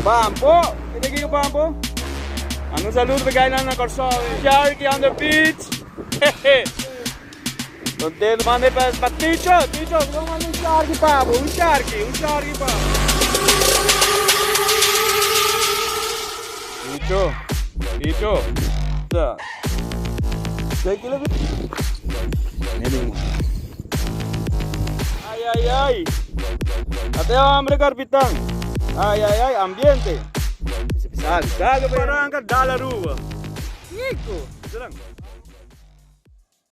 Bambo! Pinigil ko Bambo? Ano saludo bigay lang ng Corso? Sharky on the beach! Hehe! Contento manda para Ticho! Ticho! Vamos mandar Sharky Bambo! Sharky pa! Ticho! Tá. Tem que levar. Ay! Até o hambre, capitão! Ay, ambiente. Sabe, para arrancar da rua. Nico,